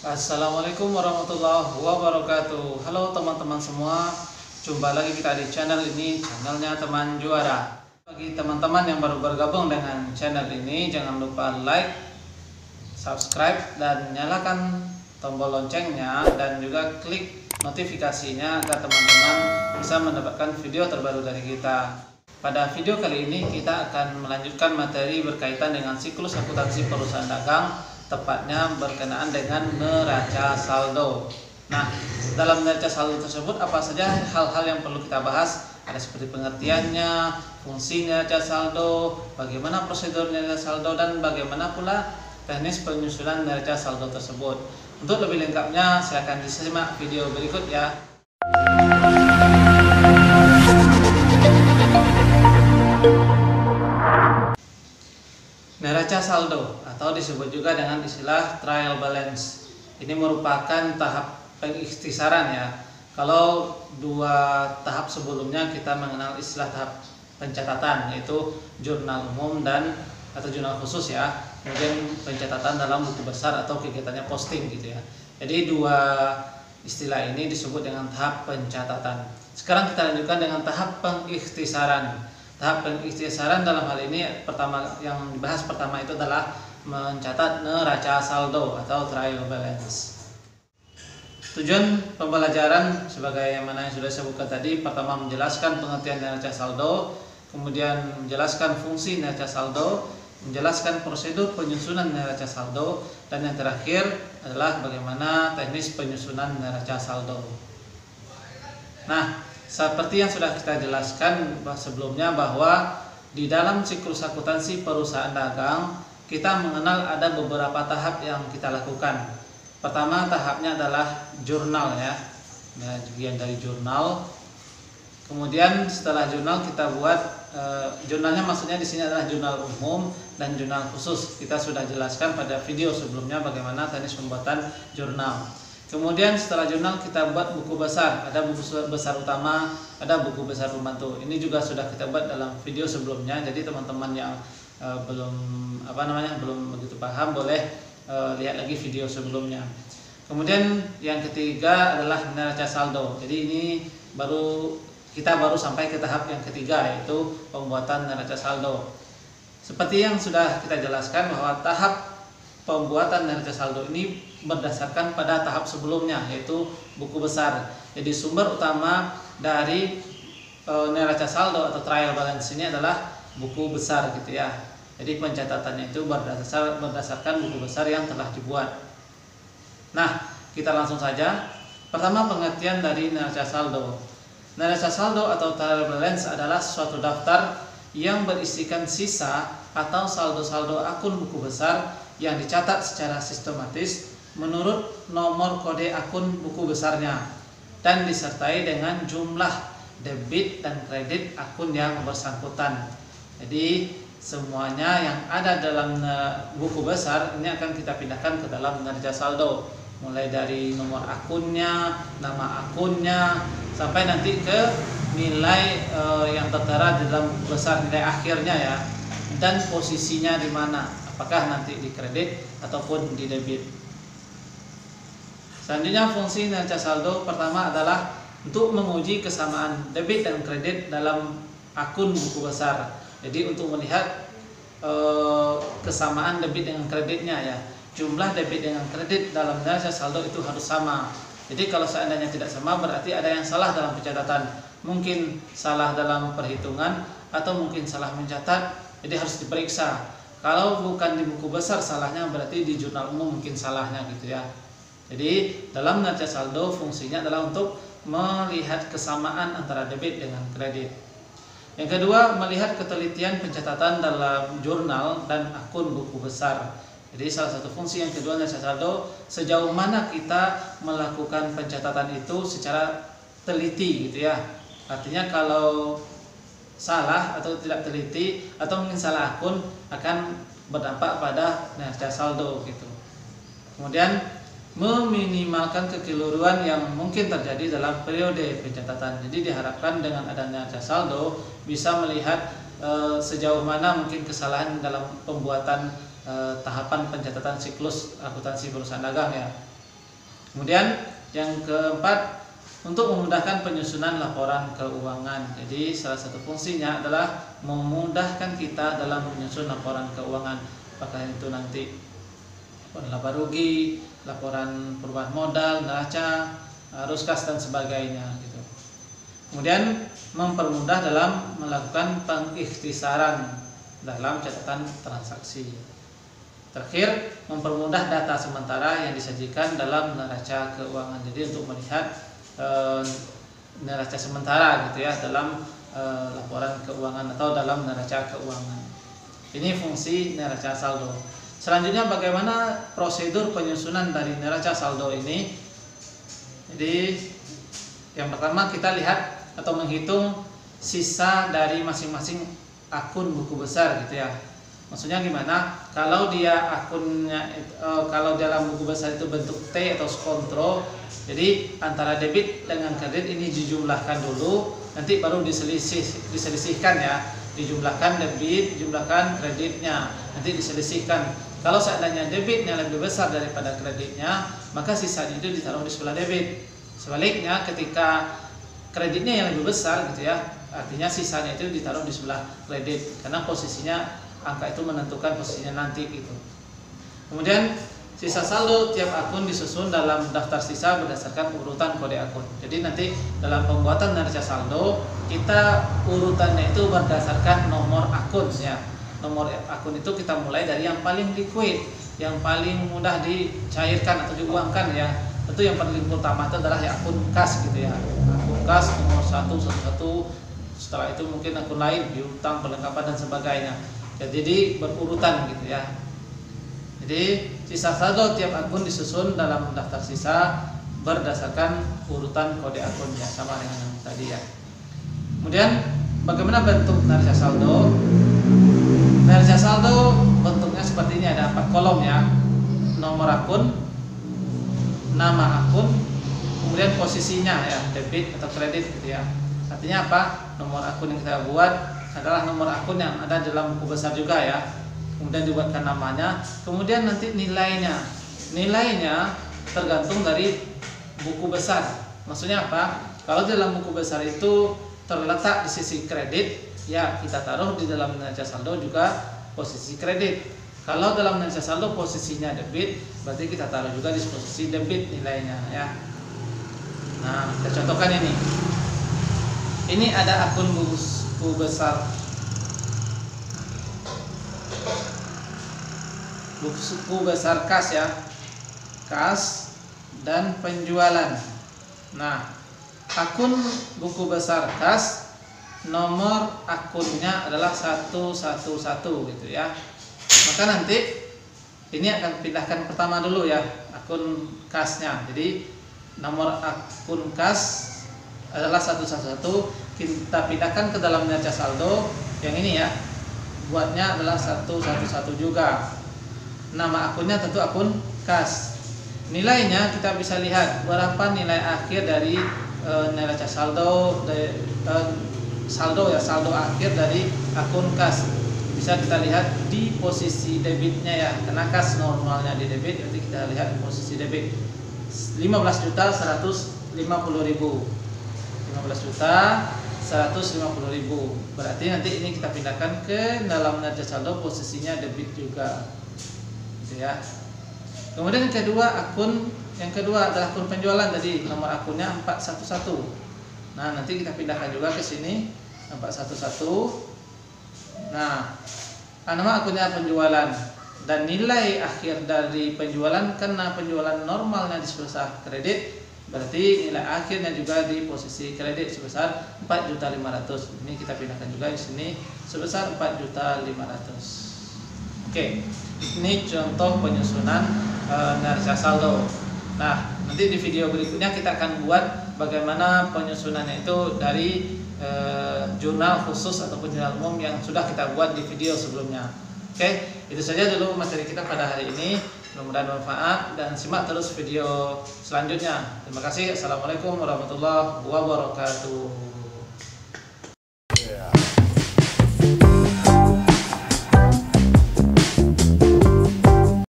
Assalamualaikum warahmatullahi wabarakatuh. Halo teman-teman semua, jumpa lagi kita di channel ini, channelnya Teman Juara. Bagi teman-teman yang baru bergabung dengan channel ini, jangan lupa like, subscribe, dan nyalakan tombol loncengnya, dan juga klik notifikasinya agar teman-teman bisa mendapatkan video terbaru dari kita. Pada video kali ini kita akan melanjutkan materi berkaitan dengan siklus akuntansi perusahaan dagang, tepatnya berkenaan dengan neraca saldo. Nah, dalam neraca saldo tersebut apa saja hal-hal yang perlu kita bahas? Ada seperti pengertiannya, fungsi neraca saldo, bagaimana prosedur neraca saldo, dan bagaimana pula teknis penyusunan neraca saldo tersebut. Untuk lebih lengkapnya, silakan disimak video berikut ya. Neraca saldo atau disebut juga dengan istilah trial balance. Ini merupakan tahap pengikhtisaran ya. Kalau dua tahap sebelumnya kita mengenal istilah tahap pencatatan, yaitu jurnal umum dan atau jurnal khusus ya. Kemudian pencatatan dalam buku besar atau kegiatannya posting gitu ya. Jadi dua istilah ini disebut dengan tahap pencatatan. Sekarang kita lanjutkan dengan tahap pengikhtisaran. Tahap pengikhtisaran dalam hal ini pertama yang dibahas pertama itu adalah mencatat neraca saldo atau trial balance. Tujuan pembelajaran sebagaimana yang sudah saya sebutkan tadi, pertama menjelaskan pengertian neraca saldo, kemudian menjelaskan fungsi neraca saldo, menjelaskan prosedur penyusunan neraca saldo, dan yang terakhir adalah bagaimana teknis penyusunan neraca saldo. Nah, seperti yang sudah kita jelaskan sebelumnya bahwa di dalam siklus akuntansi perusahaan dagang kita mengenal ada beberapa tahap yang kita lakukan. Pertama tahapnya adalah jurnal ya, bagian dari jurnal. Kemudian setelah jurnal kita buat jurnalnya, maksudnya di sini adalah jurnal umum dan jurnal khusus. Kita sudah jelaskan pada video sebelumnya bagaimana teknis pembuatan jurnal. Kemudian setelah jurnal kita buat buku besar, ada buku besar utama, ada buku besar pembantu. Ini juga sudah kita buat dalam video sebelumnya. Jadi teman-teman yang belum begitu paham boleh lihat lagi video sebelumnya. Kemudian yang ketiga adalah neraca saldo. Jadi ini kita baru sampai ke tahap yang ketiga, yaitu pembuatan neraca saldo. Seperti yang sudah kita jelaskan bahwa tahap pembuatan neraca saldo ini berdasarkan pada tahap sebelumnya, yaitu buku besar. Jadi sumber utama dari neraca saldo atau trial balance ini adalah buku besar gitu ya. Jadi pencatatannya itu berdasarkan buku besar yang telah dibuat. Nah, kita langsung saja. Pertama, pengertian dari neraca saldo. Neraca saldo atau trial balance adalah suatu daftar yang berisikan sisa atau saldo-saldo akun buku besar yang dicatat secara sistematis menurut nomor kode akun buku besarnya dan disertai dengan jumlah debit dan kredit akun yang bersangkutan. Jadi semuanya yang ada dalam buku besar ini akan kita pindahkan ke dalam neraca saldo, mulai dari nomor akunnya, nama akunnya, sampai nanti ke nilai yang tertera di dalam buku besar, nilai akhirnya ya, dan posisinya di mana, apakah nanti di kredit ataupun di debit. Selanjutnya fungsi neraca saldo pertama adalah untuk menguji kesamaan debit dan kredit dalam akun buku besar. Jadi untuk melihat kesamaan debit dengan kreditnya ya, jumlah debit dengan kredit dalam neraca saldo itu harus sama. Jadi kalau seandainya tidak sama berarti ada yang salah dalam pencatatan, mungkin salah dalam perhitungan atau mungkin salah mencatat, jadi harus diperiksa. Kalau bukan di buku besar salahnya, berarti di jurnal umum mungkin salahnya gitu ya. Jadi dalam neraca saldo fungsinya adalah untuk melihat kesamaan antara debit dengan kredit. Yang kedua, melihat ketelitian pencatatan dalam jurnal dan akun buku besar. Jadi salah satu fungsi yang kedua neraca saldo, sejauh mana kita melakukan pencatatan itu secara teliti gitu ya. Artinya kalau salah atau tidak teliti atau mungkin salah akun akan berdampak pada neraca saldo gitu. Kemudian meminimalkan kekeliruan yang mungkin terjadi dalam periode pencatatan. Jadi diharapkan dengan adanya neraca saldo bisa melihat sejauh mana mungkin kesalahan dalam pembuatan tahapan pencatatan siklus akuntansi perusahaan dagang ya. Kemudian yang keempat, untuk memudahkan penyusunan laporan keuangan. Jadi salah satu fungsinya adalah memudahkan kita dalam menyusun laporan keuangan. Apakah itu nanti laporan laba rugi, laporan perubahan modal, neraca, arus kas dan sebagainya gitu. Kemudian mempermudah dalam melakukan pengikhtisaran dalam catatan transaksi. Terakhir, mempermudah data sementara yang disajikan dalam neraca keuangan. Jadi untuk melihat neraca sementara gitu ya dalam laporan keuangan atau dalam neraca keuangan. Ini fungsi neraca saldo. Selanjutnya, bagaimana prosedur penyusunan dari neraca saldo ini? Jadi yang pertama kita lihat atau menghitung sisa dari masing-masing akun buku besar gitu ya. Maksudnya gimana? Kalau dia akunnya kalau dalam buku besar itu bentuk T atau skontro, jadi antara debit dengan kredit ini dijumlahkan dulu, nanti baru diselisihkan ya. Dijumlahkan debit, dijumlahkan kreditnya, nanti diselisihkan. Kalau seandainya debitnya lebih besar daripada kreditnya, maka sisanya itu ditaruh di sebelah debit. Sebaliknya, ketika kreditnya yang lebih besar gitu ya, artinya sisanya itu ditaruh di sebelah kredit, karena posisinya angka itu menentukan posisinya nanti gitu. Kemudian sisa saldo tiap akun disusun dalam daftar sisa berdasarkan urutan kode akun. Jadi nanti dalam pembuatan neraca saldo kita urutannya itu berdasarkan nomor akun ya. Nomor akun itu kita mulai dari yang paling liquid, yang paling mudah dicairkan atau diuangkan ya. Tentu yang paling utama itu adalah ya akun kas gitu ya. Akun kas nomor 111, setelah itu mungkin akun lain, piutang, perlengkapan dan sebagainya. Jadi berurutan gitu ya. Jadi sisa saldo tiap akun disusun dalam daftar sisa berdasarkan urutan kode akunnya, sama dengan yang tadi ya. Kemudian bagaimana bentuk neraca saldo? Neraca saldo bentuknya seperti ini, ada 4 kolom ya. Nomor akun, nama akun, kemudian posisinya ya, debit atau kredit gitu ya. Artinya apa? Nomor akun yang kita buat adalah nomor akun yang ada dalam buku besar juga ya. Kemudian dibuatkan namanya, kemudian nanti nilainya. Nilainya tergantung dari buku besar. Maksudnya apa? Kalau dalam buku besar itu terletak di sisi kredit, ya kita taruh di dalam neraca saldo juga posisi kredit. Kalau dalam neraca saldo posisinya debit, berarti kita taruh juga di posisi debit nilainya ya. Nah, kita contohkan ini. Ini ada akun buku besar, buku besar kas ya, kas dan penjualan. Nah, akun buku besar kas, nomor akunnya adalah 111 gitu ya. Maka nanti ini akan pindahkan pertama dulu ya, akun kasnya. Jadi nomor akun kas adalah 111, kita pindahkan ke dalam neraca saldo yang ini ya. Buatnya adalah 111 juga. Nama akunnya tentu akun kas. Nilainya kita bisa lihat berapa nilai akhir dari neraca saldo, saldo akhir dari akun kas. Bisa kita lihat di posisi debitnya ya, karena kas normalnya di debit, nanti kita lihat posisi debit 15.150.000. 15.150.000. Berarti nanti ini kita pindahkan ke dalam neraca saldo, posisinya debit juga. Gitu ya. Kemudian yang kedua adalah akun penjualan, tadi nomor akunnya 411. Nah, nanti kita pindahkan juga ke sini 411. Nah, nama akunnya penjualan dan nilai akhir dari penjualan, karena penjualan normalnya di sebesar kredit, berarti nilai akhirnya juga di posisi kredit sebesar 4.500.000. Ini kita pindahkan juga di sini sebesar 4.500.000. Oke, ini contoh penyusunan neraca saldo. Nah, nanti di video berikutnya kita akan buat bagaimana penyusunannya itu dari jurnal khusus ataupun jurnal umum yang sudah kita buat di video sebelumnya. Oke, itu saja dulu materi kita pada hari ini. Mudah-mudahan bermanfaat dan simak terus video selanjutnya. Terima kasih. Assalamualaikum warahmatullahi wabarakatuh.